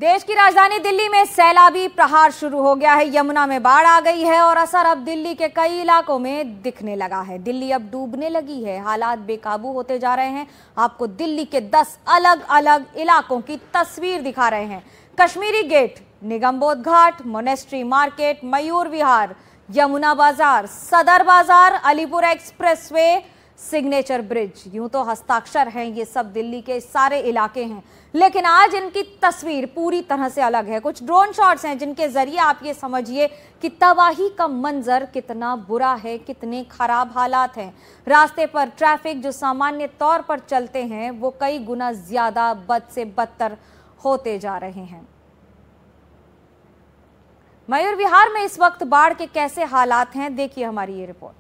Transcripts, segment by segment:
देश की राजधानी दिल्ली में सैलाबी प्रहार शुरू हो गया है। यमुना में बाढ़ आ गई है और असर अब दिल्ली के कई इलाकों में दिखने लगा है। दिल्ली अब डूबने लगी है, हालात बेकाबू होते जा रहे हैं। आपको दिल्ली के 10 अलग अलग इलाकों की तस्वीर दिखा रहे हैं। Kashmiri gate, Nigambodh Ghat, monastery market, Mayur Vihar, Yamuna बाजार, सदर बाजार, अलीपुर एक्सप्रेसवे, सिग्नेचर ब्रिज, यूं तो हस्ताक्षर हैं ये सब दिल्ली के सारे इलाके हैं, लेकिन आज इनकी तस्वीर पूरी तरह से अलग है। कुछ ड्रोन शॉट्स हैं जिनके जरिए आप ये समझिए कि तबाही का मंजर कितना बुरा है, कितने खराब हालात हैं। रास्ते पर ट्रैफिक जो सामान्य तौर पर चलते हैं वो कई गुना ज्यादा बद से बदतर होते जा रहे हैं। मयूर विहार में इस वक्त बाढ़ के कैसे हालात हैं, देखिए हमारी ये रिपोर्ट।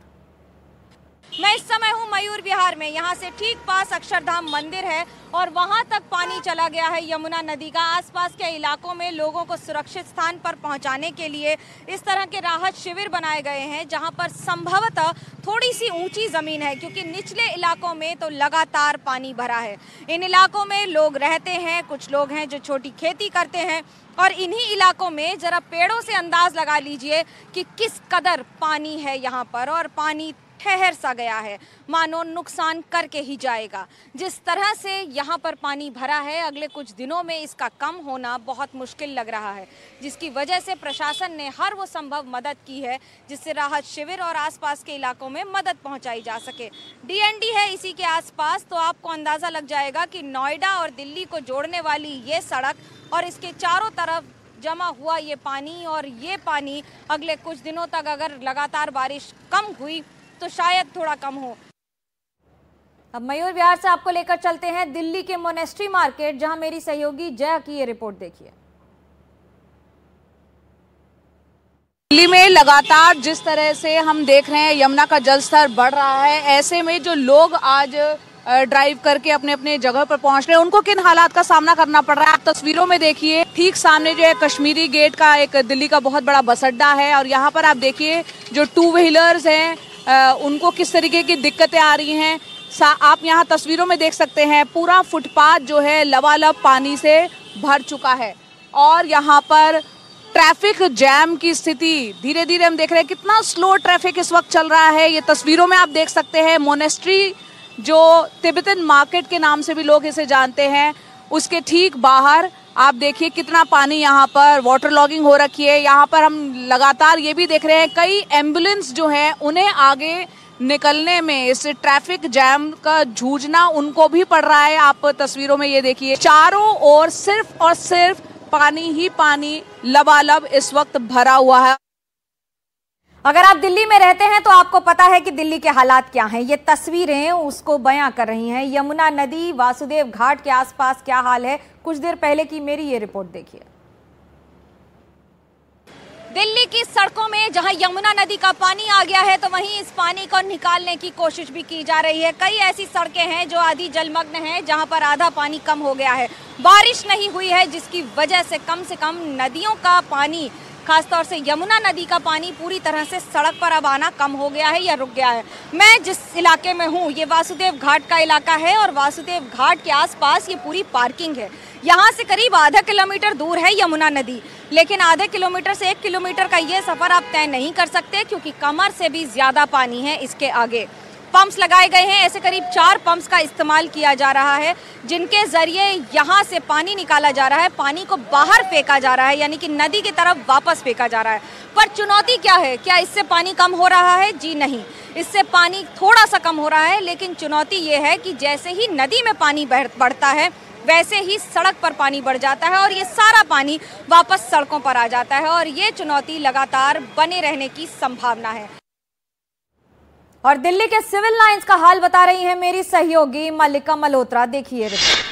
मैं इस समय हूँ मयूर विहार में। यहाँ से ठीक पास अक्षरधाम मंदिर है और वहाँ तक पानी चला गया है यमुना नदी का। आसपास के इलाकों में लोगों को सुरक्षित स्थान पर पहुँचाने के लिए इस तरह के राहत शिविर बनाए गए हैं, जहाँ पर संभवतः थोड़ी सी ऊंची ज़मीन है, क्योंकि निचले इलाकों में तो लगातार पानी भरा है। इन इलाकों में लोग रहते हैं, कुछ लोग हैं जो छोटी खेती करते हैं, और इन्हीं इलाकों में जरा पेड़ों से अंदाज लगा लीजिए कि किस कदर पानी है यहाँ पर। और पानी ठहर सा गया है, मानो नुकसान करके ही जाएगा। जिस तरह से यहाँ पर पानी भरा है, अगले कुछ दिनों में इसका कम होना बहुत मुश्किल लग रहा है, जिसकी वजह से प्रशासन ने हर वो संभव मदद की है जिससे राहत शिविर और आसपास के इलाकों में मदद पहुँचाई जा सके। डीएनडी है इसी के आसपास, तो आपको अंदाज़ा लग जाएगा कि नोएडा और दिल्ली को जोड़ने वाली ये सड़क और इसके चारों तरफ जमा हुआ ये पानी, और ये पानी अगले कुछ दिनों तक अगर लगातार बारिश कम हुई तो शायद थोड़ा कम हो। अब मयूर विहार से आपको लेकर चलते हैं दिल्ली के मोनेस्ट्री मार्केट, जहां मेरी सहयोगी जया की ये रिपोर्ट देखिए। दिल्ली में लगातार जिस तरह से हम देख रहे हैं यमुना का जल स्तर बढ़ रहा है, ऐसे में जो लोग आज ड्राइव करके अपने अपने जगह पर पहुंच रहे हैं, उनको किन हालात का सामना करना पड़ रहा है आप तस्वीरों में देखिए। ठीक सामने जो है कश्मीरी गेट का एक दिल्ली का बहुत बड़ा बस अड्डा है, और यहाँ पर आप देखिए जो 2 व्हीलर्स हैं उनको किस तरीके की दिक्कतें आ रही हैं। आप यहाँ तस्वीरों में देख सकते हैं पूरा फुटपाथ जो है लबालब पानी से भर चुका है, और यहाँ पर ट्रैफिक जैम की स्थिति धीरे धीरे हम देख रहे हैं। कितना स्लो ट्रैफिक इस वक्त चल रहा है, ये तस्वीरों में आप देख सकते हैं। मोनेस्ट्री जो तिब्बतन मार्केट के नाम से भी लोग इसे जानते हैं, उसके ठीक बाहर आप देखिए कितना पानी यहाँ पर वाटर लॉगिंग हो रखी है। यहाँ पर हम लगातार ये भी देख रहे हैं कई एम्बुलेंस जो हैं उन्हें आगे निकलने में इस ट्रैफिक जैम का जूझना उनको भी पड़ रहा है। आप तस्वीरों में ये देखिए चारों ओर सिर्फ और सिर्फ पानी ही पानी लबालब इस वक्त भरा हुआ है। अगर आप दिल्ली में रहते हैं तो आपको पता है कि दिल्ली के हालात क्या हैं। ये तस्वीरें उसको बयां कर रही हैं। यमुना नदी, वासुदेव घाट के आसपास क्या हाल है, कुछ देर पहले की मेरी ये रिपोर्ट देखिए। दिल्ली की सड़कों में जहां यमुना नदी का पानी आ गया है, तो वहीं इस पानी को निकालने की कोशिश भी की जा रही है। कई ऐसी सड़कें हैं जो आधी जलमग्न हैं, जहां पर आधा पानी कम हो गया है। बारिश नहीं हुई है, जिसकी वजह से कम नदियों का पानी, खासतौर से यमुना नदी का पानी पूरी तरह से सड़क पर अब आना कम हो गया है या रुक गया है। मैं जिस इलाके में हूँ ये वासुदेव घाट का इलाका है, और वासुदेव घाट के आसपास ये पूरी पार्किंग है। यहाँ से करीब आधा किलोमीटर दूर है यमुना नदी, लेकिन आधे किलोमीटर से 1 किलोमीटर का ये सफ़र आप तय नहीं कर सकते, क्योंकि कमर से भी ज़्यादा पानी है इसके आगे। पंप्स लगाए गए हैं, ऐसे करीब 4 पंप्स का इस्तेमाल किया जा रहा है, जिनके ज़रिए यहाँ से पानी निकाला जा रहा है, पानी को बाहर फेंका जा रहा है, यानी कि नदी की तरफ वापस फेंका जा रहा है। पर चुनौती क्या है? क्या इससे पानी कम हो रहा है? जी नहीं, इससे पानी थोड़ा सा कम हो रहा है, लेकिन चुनौती ये है कि जैसे ही नदी में पानी बढ़ता है, वैसे ही सड़क पर पानी बढ़ जाता है और ये सारा पानी वापस सड़कों पर आ जाता है, और ये चुनौती लगातार बने रहने की संभावना है। और दिल्ली के सिविल लाइंस का हाल बता रही है मेरी सहयोगी मल्लिका मल्होत्रा, देखिए रिपोर्ट।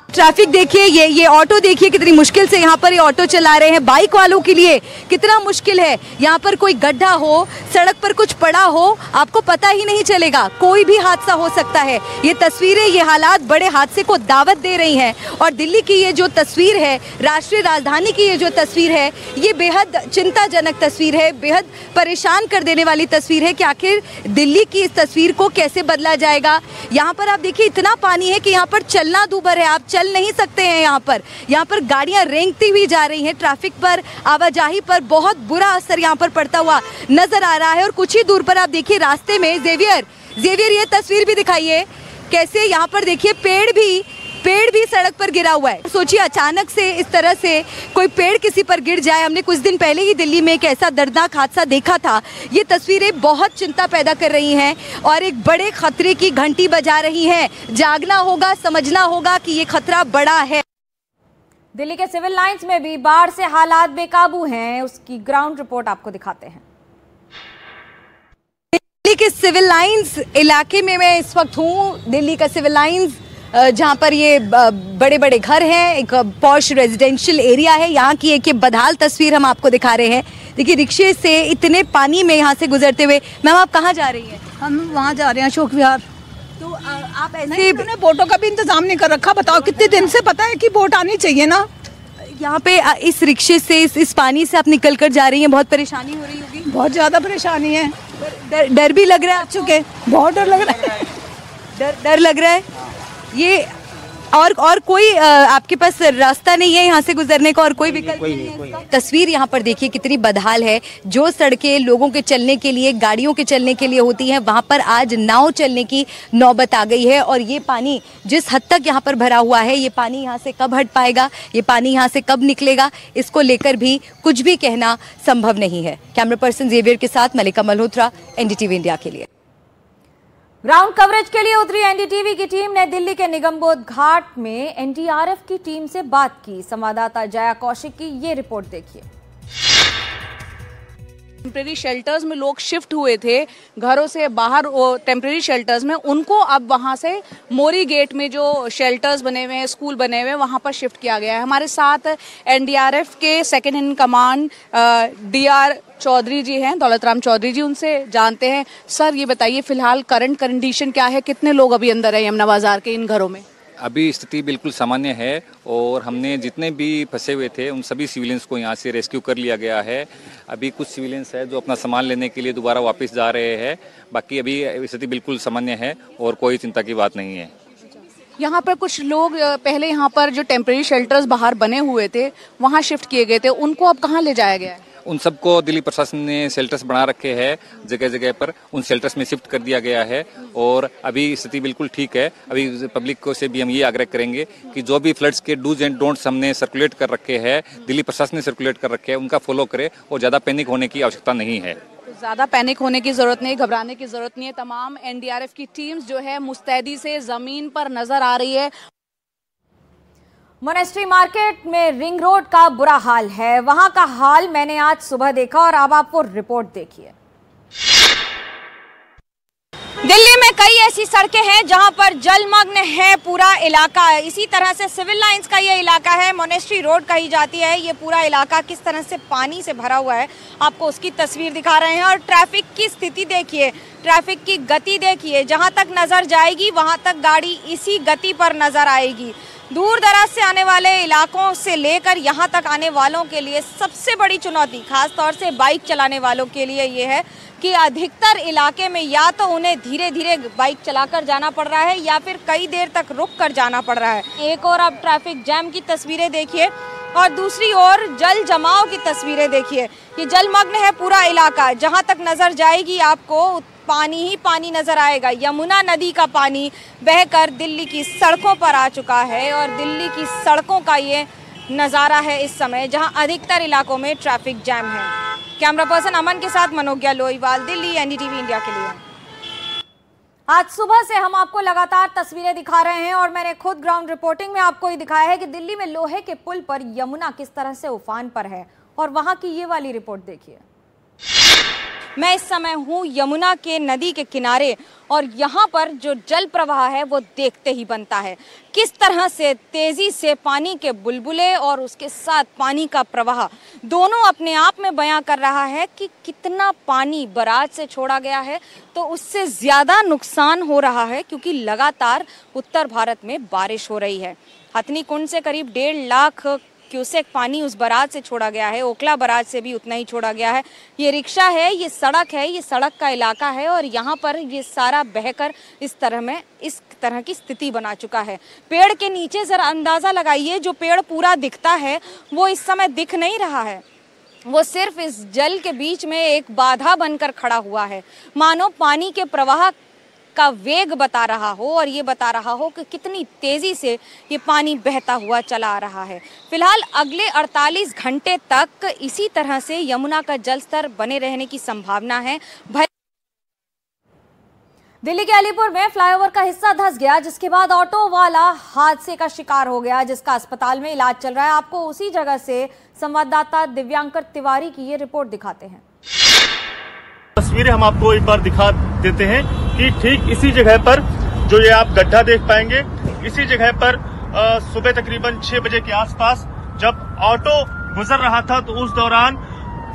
ट्रैफिक देखिए, ये ऑटो देखिए कितनी मुश्किल से यहाँ पर ये ऑटो चला रहे हैं। बाइक वालों के लिए कितना मुश्किल है। यहाँ पर कोई गड्ढा हो, सड़क पर कुछ पड़ा हो, आपको पता ही नहीं चलेगा, कोई भी हादसा हो सकता है। ये तस्वीरें, ये हालात बड़े हादसे को दावत दे रही हैं। और दिल्ली की ये जो तस्वीर है, राष्ट्रीय राजधानी की ये जो तस्वीर है, ये बेहद चिंताजनक तस्वीर है, बेहद परेशान कर देने वाली तस्वीर है कि आखिर दिल्ली की इस तस्वीर को कैसे बदला जाएगा। यहाँ पर आप देखिए इतना पानी है कि यहाँ पर चलना दूभर है, आप चल चल नहीं सकते हैं। यहाँ पर गाड़ियाँ रेंगती हुई जा रही हैं। ट्रैफिक पर, आवाजाही पर बहुत बुरा असर यहाँ पर पड़ता हुआ नजर आ रहा है। और कुछ ही दूर पर आप देखिए रास्ते में जेवियर ये तस्वीर भी दिखाइए, कैसे यहाँ पर देखिए पेड़ भी सड़क पर गिरा हुआ है। सोचिए अचानक से इस तरह से कोई पेड़ किसी पर गिर जाए। हमने कुछ दिन पहले ही दिल्ली में एक ऐसा दर्दनाक हादसा देखा था। ये तस्वीरें बहुत चिंता पैदा कर रही हैं और एक बड़े खतरे की घंटी बजा रही हैं। जागना होगा, समझना होगा कि ये खतरा बड़ा है। दिल्ली के सिविल लाइंस में भी बाढ़ से हालात बेकाबू हैं, उसकी ग्राउंड रिपोर्ट आपको दिखाते हैं। दिल्ली के सिविल लाइंस इलाके में मैं इस वक्त हूँ। दिल्ली का सिविल लाइंस जहाँ पर ये बड़े बड़े घर हैं, एक पॉश रेजिडेंशियल एरिया है। यहाँ की एक बदहाल तस्वीर हम आपको दिखा रहे हैं। देखिए रिक्शे से इतने पानी में यहाँ से गुजरते हुए। मैम आप कहाँ जा रही हैं? हम वहाँ जा रहे हैं अशोक विहार। तो आप ऐसे बोटों का भी इंतजाम नहीं कर रखा। बताओ कितने दिन से पता है कि बोट आनी चाहिए ना। यहाँ पे इस रिक्शे से इस पानी से आप निकल कर जा रही हैं, बहुत परेशानी हो रही होगी? बहुत ज़्यादा परेशानी है। डर भी लग रहा है? चुके बहुत डर लग रहा है। डर लग रहा है। ये और कोई आपके पास रास्ता नहीं है यहाँ से गुजरने का? और कोई विकल्प नहीं है? तस्वीर यहाँ पर देखिए कितनी बदहाल है। जो सड़कें लोगों के चलने के लिए, गाड़ियों के चलने के लिए होती हैं, वहाँ पर आज नाव चलने की नौबत आ गई है। और ये पानी जिस हद तक यहाँ पर भरा हुआ है, ये पानी यहाँ से कब हट पाएगा, ये पानी यहाँ से कब निकलेगा, इसको लेकर भी कुछ भी कहना संभव नहीं है। कैमरा पर्सन जेवियर के साथ मलिका मल्होत्रा, एनडीटीवी इंडिया के लिए। ग्राउंड कवरेज के लिए उतरी एनडीटीवी की टीम ने दिल्ली के निगमबोध घाट में एनडीआरएफ की टीम से बात की। संवाददाता जया कौशिक की ये रिपोर्ट देखिए। टेम्परेरी शेल्टर्स में लोग शिफ्ट हुए थे घरों से बाहर, वो टेम्परेरी शेल्टर्स में, उनको अब वहां से मोरी गेट में जो शेल्टर्स बने हुए हैं, स्कूल बने हुए हैं, वहां पर शिफ्ट किया गया है। हमारे साथ एनडीआरएफ के second in command DR Chaudhary ji हैं, दौलतराम चौधरी जी, उनसे जानते हैं। सर ये बताइए फिलहाल करंट कंडीशन क्या है, कितने लोग अभी अंदर हैं यमुना बाजार के इन घरों में? अभी स्थिति बिल्कुल सामान्य है और हमने जितने भी फंसे हुए थे उन सभी सिविलियंस को यहाँ से रेस्क्यू कर लिया गया है। अभी कुछ सिविलियंस है जो अपना सामान लेने के लिए दोबारा वापस जा रहे हैं। बाकी अभी स्थिति बिल्कुल सामान्य है और कोई चिंता की बात नहीं है। यहाँ पर कुछ लोग पहले यहाँ पर जो टेम्परेरी शेल्टर्स बाहर बने हुए थे वहाँ शिफ्ट किए गए थे, उनको अब कहाँ ले जाया गया है? उन सबको दिल्ली प्रशासन ने शेल्टर्स बना रखे हैं जगह जगह पर, उन शेल्टर्स में शिफ्ट कर दिया गया है और अभी स्थिति बिल्कुल ठीक है। अभी पब्लिक को से भी हम ये आग्रह करेंगे कि जो भी फ्लड्स के डूज एंड डोंट्स हमने सर्कुलेट कर रखे हैं, दिल्ली प्रशासन ने सर्कुलेट कर रखे हैं, उनका फॉलो करें और ज़्यादा पैनिक होने की आवश्यकता नहीं है। ज़्यादा पैनिक होने की ज़रूरत नहीं, घबराने की ज़रूरत नहीं है। तमाम एनडीआरएफ की टीम्स जो है मुस्तैदी से ज़मीन पर नजर आ रही है। मोनेस्ट्री मार्केट में रिंग रोड का बुरा हाल है। वहां का हाल मैंने आज सुबह देखा और अब आप वो रिपोर्ट देखिए। दिल्ली में कई ऐसी सड़कें हैं जहां पर जलमग्न है पूरा इलाका। इसी तरह से सिविल लाइंस का ये इलाका है, मोनेस्ट्री रोड कही जाती है। ये पूरा इलाका किस तरह से पानी से भरा हुआ है, आपको उसकी तस्वीर दिखा रहे हैं। और ट्रैफिक की स्थिति देखिए, ट्रैफिक की गति देखिए। जहां तक नजर जाएगी वहां तक गाड़ी इसी गति पर नजर आएगी। दूर दराज से आने वाले इलाकों से लेकर यहाँ तक आने वालों के लिए सबसे बड़ी चुनौती, खास तौर से बाइक चलाने वालों के लिए ये है कि अधिकतर इलाके में या तो उन्हें धीरे धीरे बाइक चलाकर जाना पड़ रहा है या फिर कई देर तक रुक कर जाना पड़ रहा है। एक और आप ट्रैफिक जैम की तस्वीरें देखिए और दूसरी ओर जल जमाव की तस्वीरें देखिए। ये जलमग्न है पूरा इलाका, जहाँ तक नजर जाएगी आपको पानी ही पानी नजर आएगा। यमुना नदी का पानी बहकर दिल्ली की सड़कों पर आ चुका है और दिल्ली की सड़कों का ये नज़ारा है इस समय, जहां अधिकतर इलाकों में ट्रैफिक जैम है। कैमरा पर्सन अमन के साथ मनोज्ञा लोईवाल, दिल्ली, एनडीटीवी इंडिया के लिए। आज सुबह से हम आपको लगातार तस्वीरें दिखा रहे हैं और मैंने खुद ग्राउंड रिपोर्टिंग में आपको ये दिखाया है कि दिल्ली में लोहे के पुल पर यमुना किस तरह से उफान पर है। और वहां की ये वाली रिपोर्ट देखिए। मैं इस समय हूँ यमुना के नदी के किनारे और यहाँ पर जो जल प्रवाह है वो देखते ही बनता है किस तरह से तेजी से पानी के बुलबुले और उसके साथ पानी का प्रवाह दोनों अपने आप में बयां कर रहा है कि कितना पानी बराज से छोड़ा गया है। तो उससे ज़्यादा नुकसान हो रहा है क्योंकि लगातार उत्तर भारत में बारिश हो रही है। हथनी कुंड से करीब 1.5 लाख क्यूसेक पानी उस बराज से छोड़ा गया है, ओखला बराज से भी उतना ही छोड़ा गया है। ये रिक्शा है, ये सड़क का इलाका है और यहाँ पर ये सारा बहकर इस तरह की स्थिति बना चुका है। पेड़ के नीचे जरा अंदाजा लगाइए, जो पेड़ पूरा दिखता है वो इस समय दिख नहीं रहा है, वो सिर्फ इस जल के बीच में एक बाधा बनकर खड़ा हुआ है, मानो पानी के प्रवाह का वेग बता रहा हो और ये बता रहा हो कि कितनी तेजी से ये पानी बहता हुआ चला आ रहा है। फिलहाल अगले 48 घंटे तक इसी तरह से यमुना का जलस्तर बने रहने की संभावना है। दिल्ली के अलीपुर में फ्लाईओवर का हिस्सा धंस गया, जिसके बाद ऑटो वाला हादसे का शिकार हो गया, जिसका अस्पताल में इलाज चल रहा है। आपको उसी जगह से संवाददाता दिव्यांकर तिवारी की ये रिपोर्ट दिखाते हैं। तस्वीरें हम आपको एक बार दिखा देते हैं कि ठीक इसी जगह पर जो ये आप गड्ढा देख पाएंगे, इसी जगह पर सुबह तकरीबन 6 बजे के आसपास जब ऑटो गुजर रहा था तो उस दौरान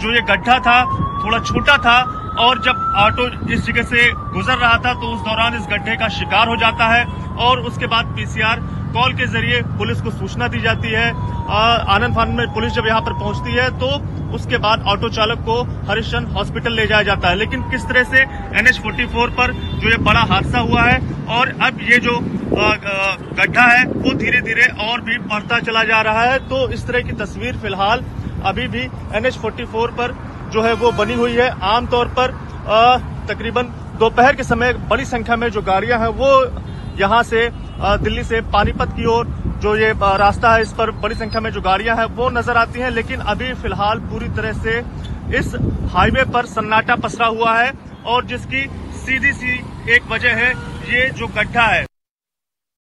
जो ये गड्ढा था थोड़ा छोटा था और जब ऑटो इस जगह से गुजर रहा था तो उस दौरान इस गड्ढे का शिकार हो जाता है और उसके बाद पीसीआर कॉल के जरिए पुलिस को सूचना दी जाती है। आनंद फानंद में पुलिस जब यहाँ पर पहुंचती है तो उसके बाद ऑटो चालक को हरिश्चंद्र हॉस्पिटल ले जाया जाता है। लेकिन किस तरह से NH44 पर जो ये बड़ा हादसा हुआ है और अब ये जो गड्ढा है वो धीरे धीरे और भी बढ़ता चला जा रहा है, तो इस तरह की तस्वीर फिलहाल अभी भी NH44 पर जो है वो बनी हुई है। आमतौर पर तकरीबन दोपहर के समय बड़ी संख्या में जो गाड़ियां हैं वो यहाँ से दिल्ली से पानीपत की ओर जो ये रास्ता है इस पर बड़ी संख्या में जो गाड़ियां हैं वो नजर आती हैं, लेकिन अभी फिलहाल पूरी तरह से इस हाईवे पर सन्नाटा पसरा हुआ है और जिसकी सीधी सी एक वजह है ये जो गड्ढा है।